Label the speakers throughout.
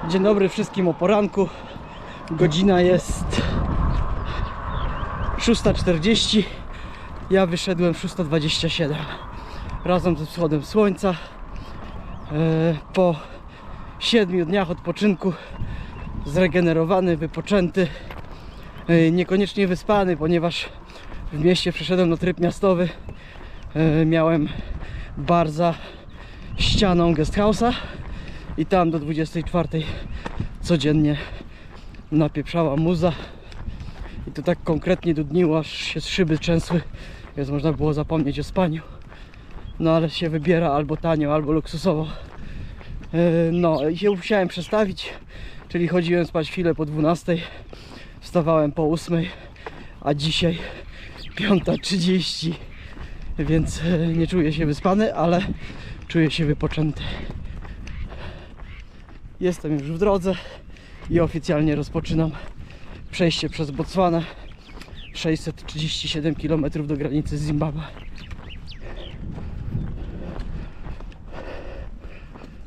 Speaker 1: Dzień dobry wszystkim o poranku. Godzina jest 6:40. Ja wyszedłem 6:27. Razem ze wschodem słońca. Po 7 dniach odpoczynku zregenerowany, wypoczęty, niekoniecznie wyspany, ponieważ w mieście przeszedłem na tryb miastowy. Miałem bar za ścianą guesthouse'a i tam do 24 codziennie napieprzała muza i to tak konkretnie dudniło, aż się szyby trzęsły, więc można było zapomnieć o spaniu. No ale się wybiera albo tanio, albo luksusowo. No i się musiałem przestawić, czyli chodziłem spać chwilę po 12, wstawałem po 8, a dzisiaj 5:30, więc nie czuję się wyspany, ale czuję się wypoczęty. Jestem już w drodze i oficjalnie rozpoczynam przejście przez Botswanę. 637 km do granicy z Zimbabwe.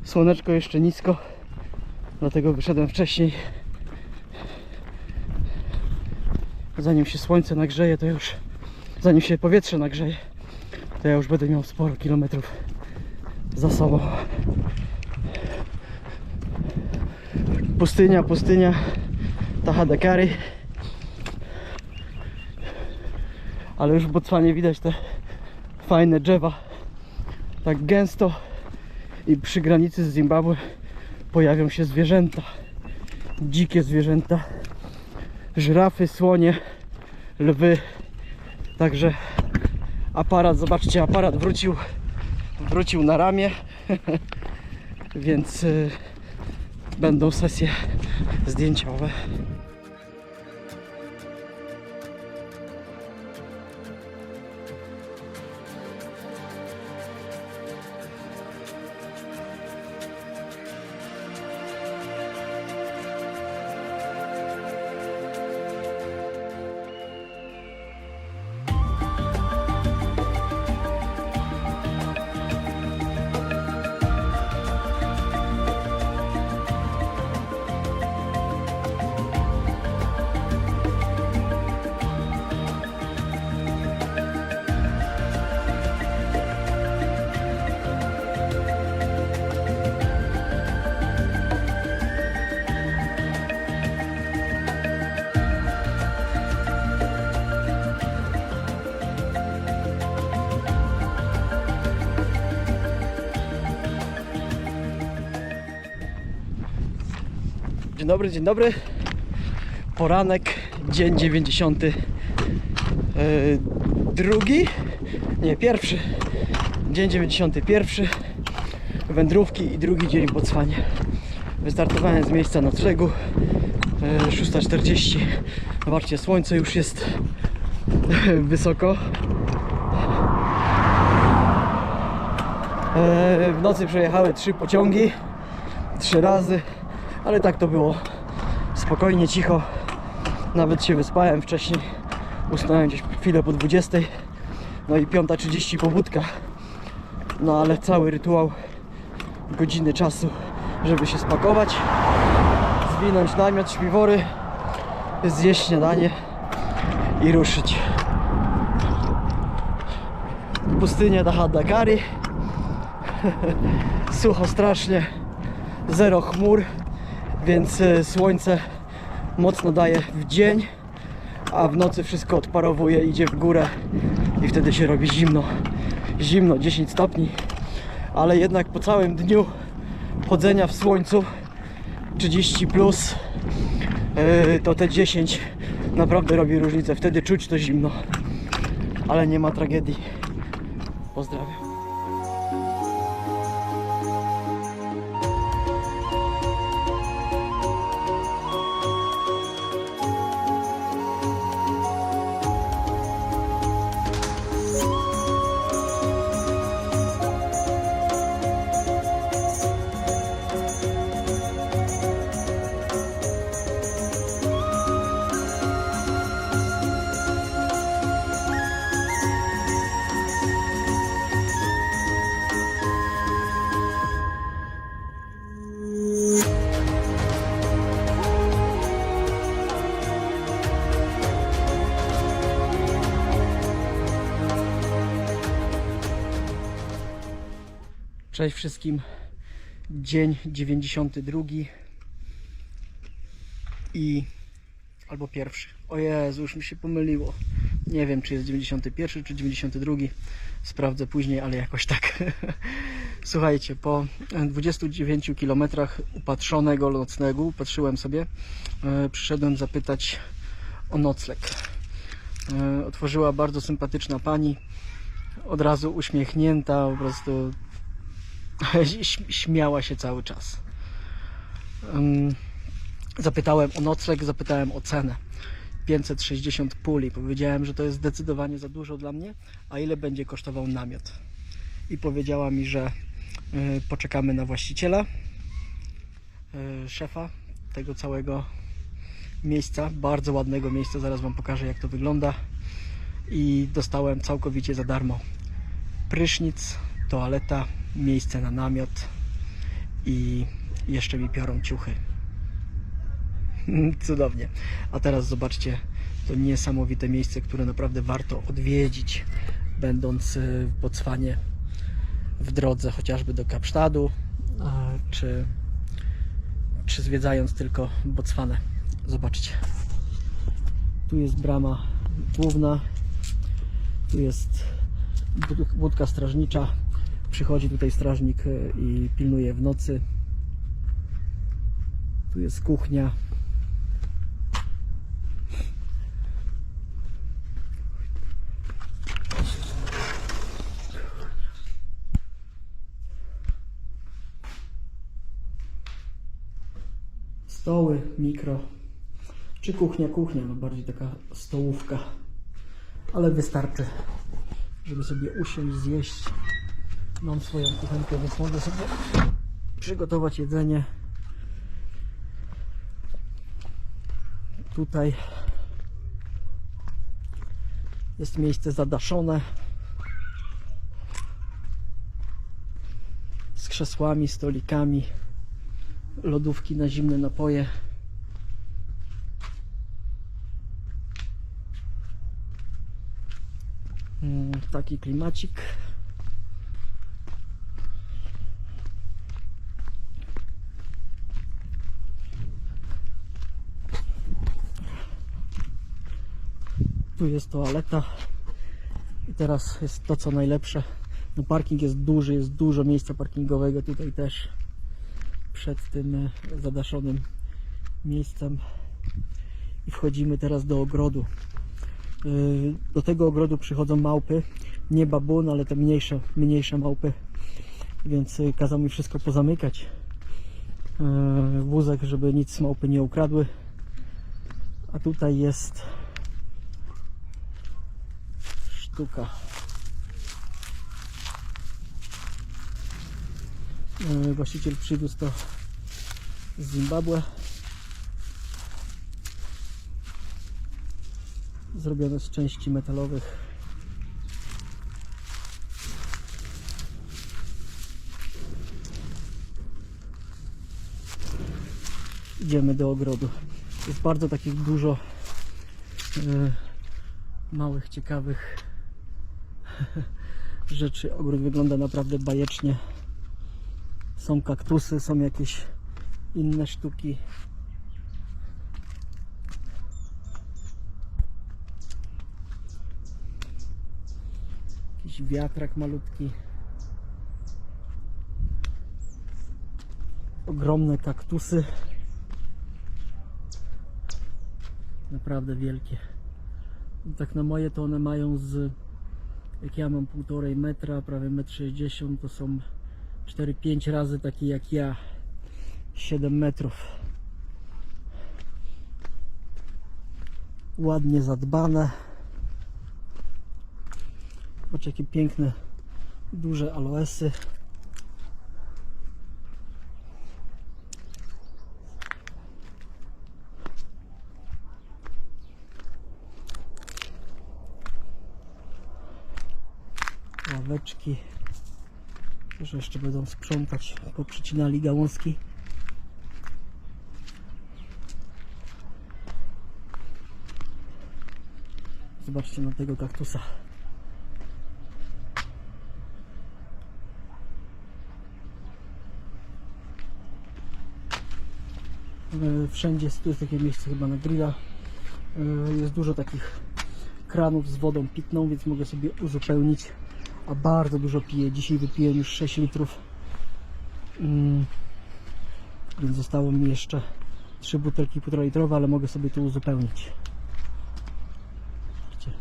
Speaker 1: Słoneczko jeszcze nisko, dlatego wyszedłem wcześniej. Zanim się słońce nagrzeje, to już, zanim się powietrze nagrzeje, to ja już będę miał sporo kilometrów za sobą. Pustynia Tahadakary. Ale już w Botswanie widać te fajne drzewa tak gęsto i przy granicy z Zimbabwe pojawią się zwierzęta, dzikie zwierzęta, żyrafy, słonie, lwy. Także aparat, zobaczcie, aparat wrócił na ramię więc będą sesje zdjęciowe. Dzień dobry. Poranek, dzień pierwszy. Dzień 91 wędrówki i drugi dzień w Botswanie. Wystartowałem z miejsca noclegu 6:40. Zobaczcie, słońce już jest wysoko. W nocy przejechały 3 pociągi 3 razy, ale tak to było spokojnie, cicho. Nawet się wyspałem wcześniej. Usnąłem gdzieś chwilę po 20. No i 5:30 pobudka. No ale cały rytuał godziny czasu, żeby się spakować, zwinąć namiot, śpiwory, zjeść śniadanie i ruszyć. Pustynia Tahadakary. Sucho strasznie, zero chmur, więc słońce mocno daje w dzień, a w nocy wszystko odparowuje, idzie w górę i wtedy się robi zimno. Zimno, 10 stopni, ale jednak po całym dniu chodzenia w słońcu 30 plus, to te 10 naprawdę robi różnicę. Wtedy czuć to zimno, ale nie ma tragedii. Pozdrawiam. Cześć wszystkim. Dzień 92 i albo pierwszy. O Jezu, już mi się pomyliło. Nie wiem, czy jest 91 czy 92. Sprawdzę później, ale jakoś tak. Słuchajcie, po 29 km upatrzonego noclegu, patrzyłem sobie, przyszedłem zapytać o nocleg. Otworzyła bardzo sympatyczna pani, od razu uśmiechnięta, po prostu śmiała się cały czas. Zapytałem o nocleg, zapytałem o cenę. 560 puli. Powiedziałem, że to jest zdecydowanie za dużo dla mnie, a ile będzie kosztował namiot. I powiedziała mi, że poczekamy na właściciela, szefa tego całego miejsca, bardzo ładnego miejsca, zaraz Wam pokażę, jak to wygląda. I dostałem całkowicie za darmo prysznic, toaleta, miejsce na namiot i jeszcze mi piorą ciuchy. Cudownie. A teraz zobaczcie to niesamowite miejsce, które naprawdę warto odwiedzić, będąc w Botswanie w drodze chociażby do Kapsztadu, czy zwiedzając tylko Botswanę. Zobaczcie. Tu jest brama główna, tu jest budka strażnicza. Przychodzi tutaj strażnik i pilnuje w nocy. Tu jest kuchnia. Stoły, mikro. Czy kuchnia, no bardziej taka stołówka. Ale wystarczy, żeby sobie usiąść, zjeść. Mam swoją kuchenkę, więc mogę sobie przygotować jedzenie. Tutaj jest miejsce zadaszone z krzesłami, stolikami, lodówki na zimne napoje. Taki klimacik. Tu jest toaleta i teraz jest to, co najlepsze. No, parking jest duży, jest dużo miejsca parkingowego tutaj też przed tym zadaszonym miejscem. I wchodzimy teraz do ogrodu. Do tego ogrodu przychodzą małpy, nie babun, ale te mniejsze małpy, więc kazał mi wszystko pozamykać, wózek, żeby nic małpy nie ukradły. A tutaj jest sztuka. Właściciel przywiózł to z Zimbabwe. Zrobione z części metalowych. Idziemy do ogrodu. Jest bardzo takich dużo małych, ciekawych rzeczy. Ogród wygląda naprawdę bajecznie. Są kaktusy, są jakieś inne sztuki. Jakiś wiatrak malutki. Ogromne kaktusy. Naprawdę wielkie. I tak na moje to one mają jak ja mam 1,5 metra, prawie 1,60 m, to są 4-5 razy takie jak ja. 7 metrów. Ładnie zadbane. Patrz, jakie piękne, duże aloesy. Ławeczki. Że jeszcze będą sprzątać, poprzycinali gałązki. Zobaczcie na tego kaktusa. Wszędzie tu jest takie miejsce chyba na grilla. Jest dużo takich kranów z wodą pitną, więc mogę sobie uzupełnić. A bardzo dużo piję. Dzisiaj wypiłem już 6 litrów. Więc zostało mi jeszcze 3 butelki 1,5 litrowe, ale mogę sobie tu uzupełnić. Widzicie?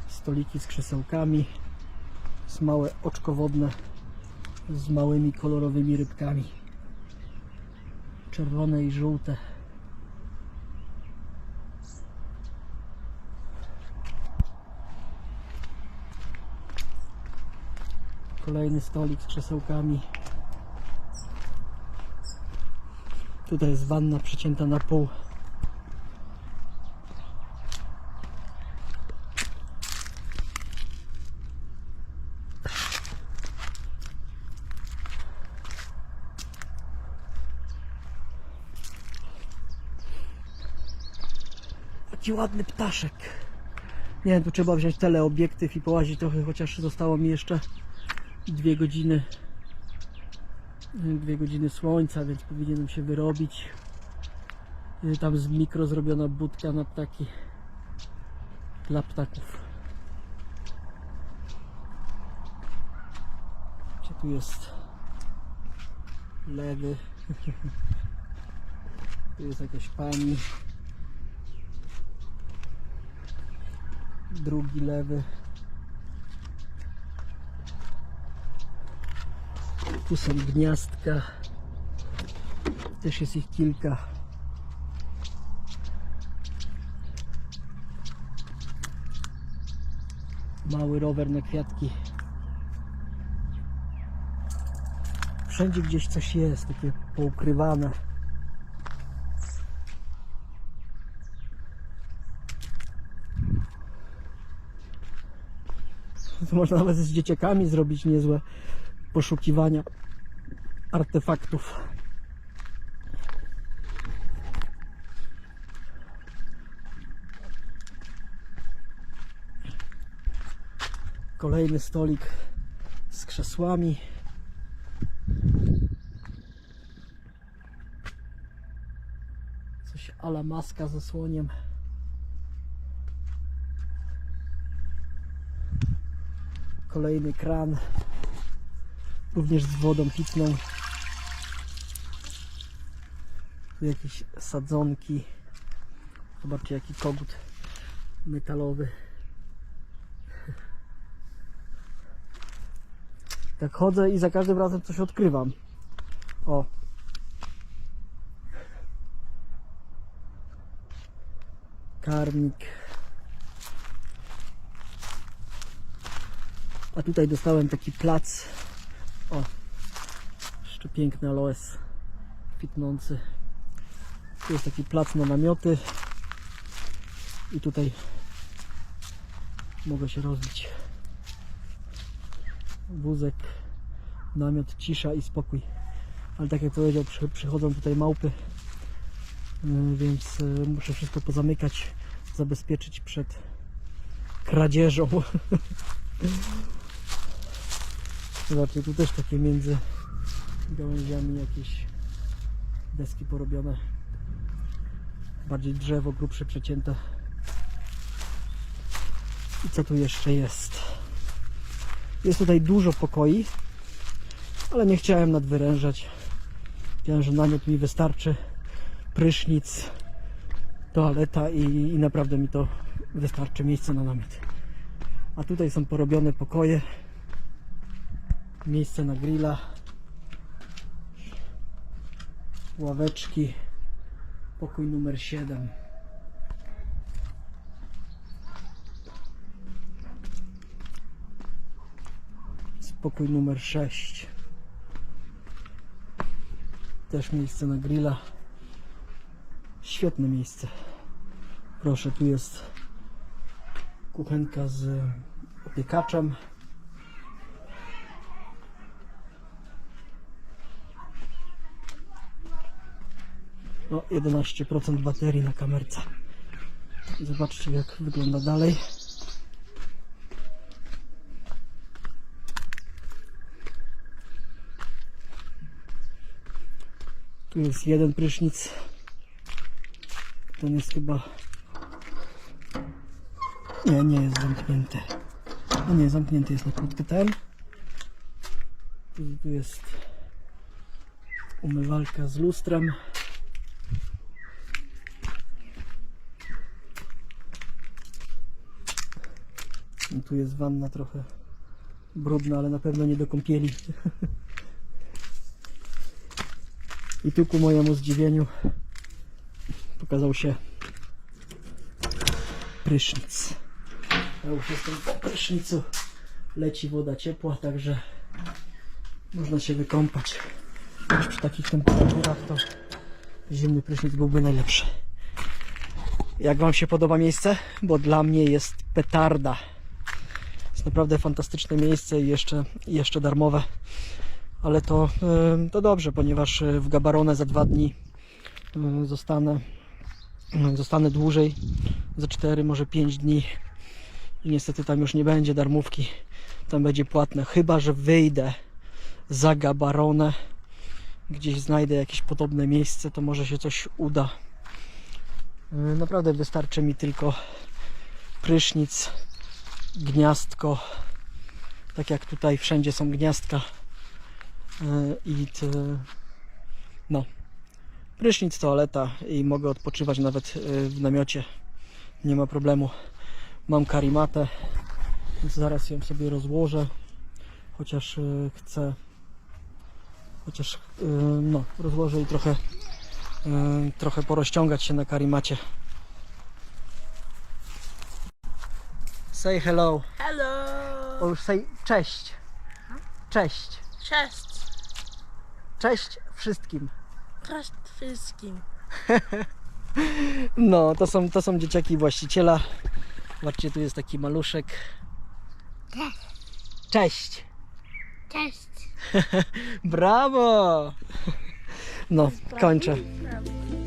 Speaker 1: Stoliki z krzesełkami. Jest małe oczko wodne z małymi kolorowymi rybkami. Czerwone i żółte. Kolejny stolik z krzesełkami. Tutaj jest wanna przecięta na pół. Taki ładny ptaszek. Nie wiem, tu trzeba wziąć teleobiektyw i połazić trochę, chociaż zostało mi jeszcze 2 godziny. 2 godziny słońca, więc powinienem się wyrobić. Tam z mikro zrobiona budka na ptaki. Dla ptaków. Gdzie tu jest lewy? Tu jest jakaś pani. Drugi lewy. Tu są gniazdka. Też jest ich kilka. Mały rower na kwiatki. Wszędzie gdzieś coś jest, takie poukrywane. To można nawet z dzieciakami zrobić niezłe poszukiwania artefaktów. Kolejny stolik z krzesłami. Coś a la maska ze słoniem. Kolejny kran, również z wodą pitną. Tu jakieś sadzonki. Zobaczcie, jaki kogut metalowy. Tak chodzę i za każdym razem coś odkrywam. O! Karmik. A tutaj dostałem taki plac. O! Jeszcze piękny aloes kwitnący. Tu jest taki plac na namioty. I tutaj mogę się rozbić. Wózek, namiot, cisza i spokój. Ale tak jak powiedział, przychodzą tutaj małpy, więc muszę wszystko pozamykać, zabezpieczyć przed kradzieżą. Zobaczcie, tu też takie między gałęziami jakieś deski porobione. Bardziej drzewo grubsze przecięte. I co tu jeszcze jest? Jest tutaj dużo pokoi, ale nie chciałem nadwyrężać. Wiedziałem, że namiot mi wystarczy, prysznic, toaleta i naprawdę mi to wystarczy miejsce na namiot. A tutaj są porobione pokoje, miejsce na grilla, ławeczki, pokój numer 7. Pokój numer 6. Też miejsce na grilla. Świetne miejsce. Proszę, tu jest kuchenka z opiekaczem. No, 11% baterii na kamerce. Zobaczcie, jak wygląda dalej. Tu jest jeden prysznic. ten jest chyba... Nie jest zamknięty. No nie, zamknięty jest na krótki ten. Tu jest umywalka z lustrem. I tu jest wanna trochę brudna, ale na pewno nie do kąpieli. I tu ku mojemu zdziwieniu pokazał się prysznic. Ja już jestem po prysznicu. Leci woda ciepła, także można się wykąpać. Już przy takich temperaturach to zimny prysznic byłby najlepszy. Jak Wam się podoba miejsce? Bo dla mnie jest petarda. Jest naprawdę fantastyczne miejsce i jeszcze darmowe. Ale to dobrze, ponieważ w Gaborone za 2 dni zostanę dłużej, za 4, może 5 dni. I niestety tam już nie będzie darmówki, tam będzie płatne, chyba że wyjdę za Gaborone, gdzieś znajdę jakieś podobne miejsce, to może się coś uda. Naprawdę wystarczy mi tylko prysznic, gniazdko, tak jak tutaj wszędzie są gniazdka i no, prysznic, toaleta i mogę odpoczywać nawet w namiocie, nie ma problemu. Mam karimatę, więc zaraz ją sobie rozłożę, chociaż chcę, no, rozłożę i trochę porozciągać się na karimacie. Say hello.
Speaker 2: Hello!
Speaker 1: Or say cześć. Cześć.
Speaker 2: Cześć!
Speaker 1: Cześć wszystkim.
Speaker 2: Cześć wszystkim!
Speaker 1: No, to są dzieciaki właściciela. Zobaczcie, tu jest taki maluszek. Cześć.
Speaker 2: Cześć!
Speaker 1: Brawo! No, kończę.
Speaker 2: Prawda.